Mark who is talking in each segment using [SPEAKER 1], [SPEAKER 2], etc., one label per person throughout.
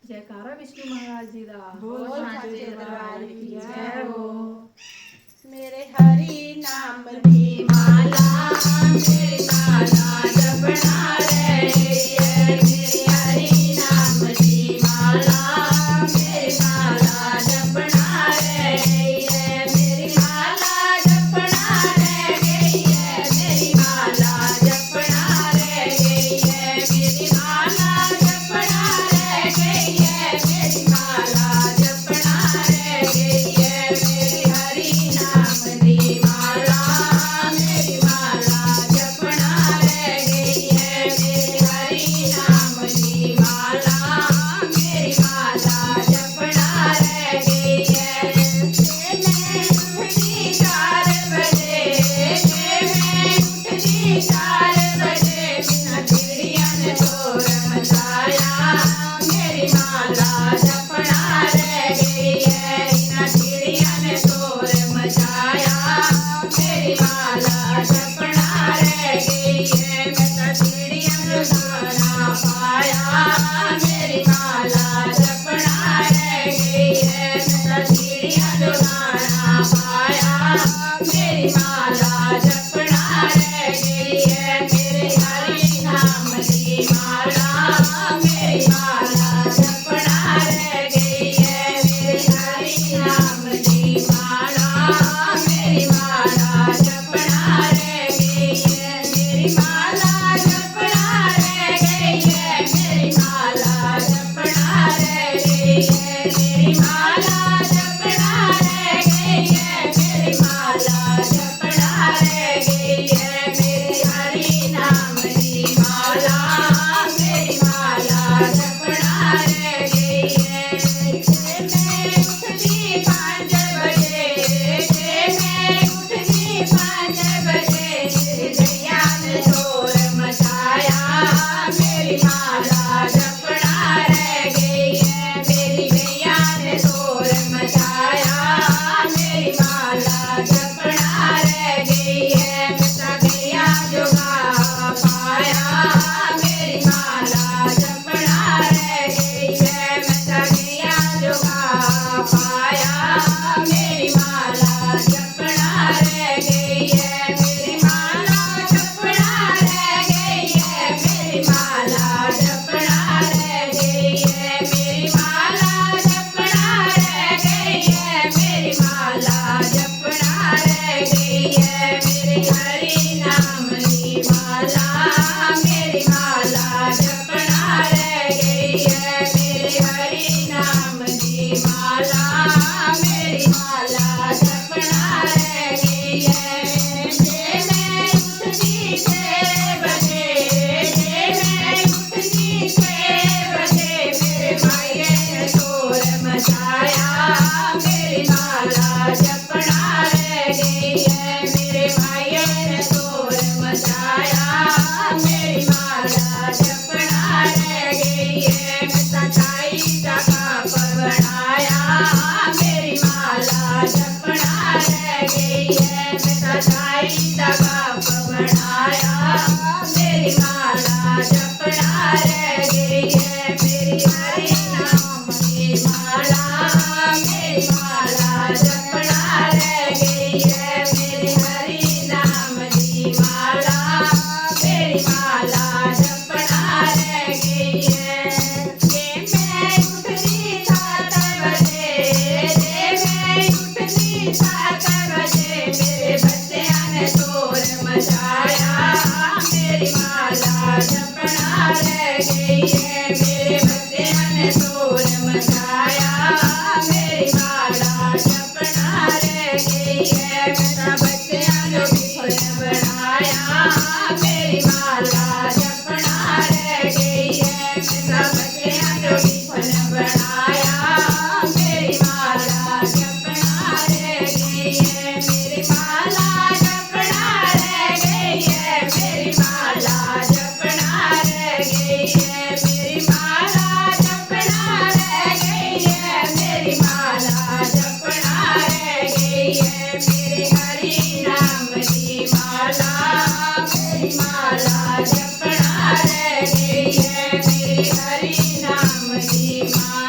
[SPEAKER 1] जयकारा विष्णु महाराज जी दा।
[SPEAKER 2] बोल सांचे दरबार की जय हो।
[SPEAKER 3] मेरे हरि नाम की माला मेरी माला जपना रे, मेरी हरि नाम की माला मेरी माला जपना रे, मेरी माला जपना रे गई है, मेरी माला जपना रे गई है, मेरी माला जपना रे गई है, मेरी माला जपना रे गई है, मेरी हरि नाम की माला मेरी माला जपना रे गई है, मेरी हरि नाम की माला मेरी माला जपना रे गई है। मैं उठती 4 बजे, मैं उठती 4 बजे, बिना चिड़िया ने शोर मचाया, मेरी माला जपना रे गई है, बिना चिड़िया ने शोर मचाया, मेरी माला जपना रे गई है, मैं तो चिड़िया को खाना पाया, मेरी माला जपना रे गई है, मैं तो चिड़िया को खाना पाया, मेरी माला जपना रे गई है, मेरे हरि नाम की माला मेरी माला जपना रे गई है, मेरे हरि नाम की माला मेरी माला जपना रे गई है, मेरी माला जपना रे गई है, मेरी माला जपना रे गई है, मेरी माला जपना रे गई है, मेरी माला जपना रे गई है, मेरे हरि नाम की माला मेरी माला जपना रे गई है। मैं उठती 5 बजे, मैं उठती 5 बजे, मेरी गैया ने शोर मचाया, मेरी माला जपना रे गई है, मेरी गैया ने शोर मचाया, मेरी माला जपना रे गई है, मैं तो गैया जो गा पाया, मेरी माला जपना रे गई है, मैं तो गैया जो गा पाया, मेरी माला जपना रे गई है, मेरी माला जपना रे गई है, मेरी माला जपना रे गई है, मेरी माला जपना रे गई है, मेरी माला जपना रे गई है, मेरे हरि नाम की माला मेरी माला जपना रे गई है, मेरे हरि नाम की माला मेरी माला जपना रे गई है। मैं उठती 6 बजे, मैं उठती 6 बजे, मेरे भाई ने शोर मचाया, मेरी माला जपना रे गई है, मेरे भाई ने शोर मचाया, मेरी माला जपना रे गई है, मैं सच्चाई का कप बनाया, मेरी माला जपना रे गई है, मैं सच्चाई का कप बनाया, मेरी माला जपना रे गई है, मेरी हरि नाम की माला मेरी माला जपना रे गई है, मेरे हरि नाम की माला मेरी माला जपना रे गई है। मैं उठती 7 बजे, मैं उठती 7 बजे, मेरे बच्चों ने शोर मचाया, मेरी माला जपना रे गई है, मेरे बच्चों ने शोर मचाया, मेरी माला जपना रे गई है, मैं बच्चों ने भी बनाया, मेरी माला जपना रे गई है, मैं बच्चों ने भी बनाया, मेरी माला जपना रे गई है, मेरी माला जपना रे गई है, मेरी माला जपना रे गई है, मेरी माला जपना रे गई है, मेरी माला जपना रे गई है, मेरे हरि नाम की माला मेरी माला जपना रे गई है, मेरे हरि नाम की माला।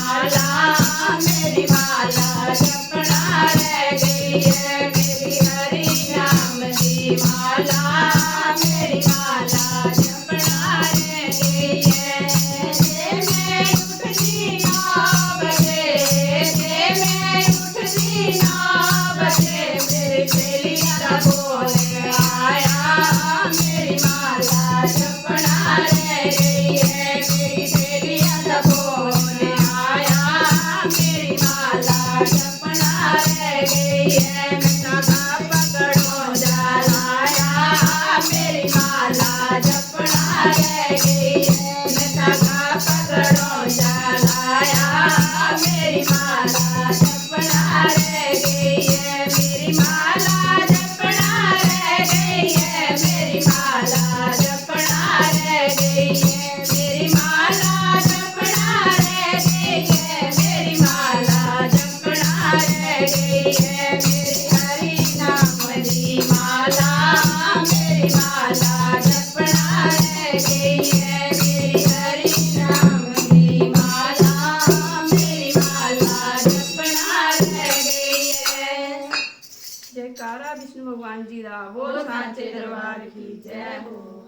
[SPEAKER 3] माला मेरी माला जपना रह गई है मेरी हरि नाम की माला मेरी माला जपना रह गई है जे मैं उठती 9 बजे जे मैं उठती 9 बजे मेरी चेलिया दा बोल आया मेरी माला जपना रह गई है मेरी चेलिया दा बोल आया मेरी माला जपना रह गई है मैं धागा पकड़ो जा लाया मेरी माला जपना रह गई है मैं धागा पकड़ो जा लाया मेरी माला जपना रह गई है मेरी माला जपना रह गई है मेरी माला जपना रह गई है मेरी माला जपना रह गई है मेरी माला जपना रह गई है मेरी हरि नाम की माला मेरी माला जपना रह गई है मेरी हरि नाम की माला मेरी माला जपना रह गई है।
[SPEAKER 1] जयकारा विष्णु भगवान जी दा बोल सांचे दरबार की जय हो।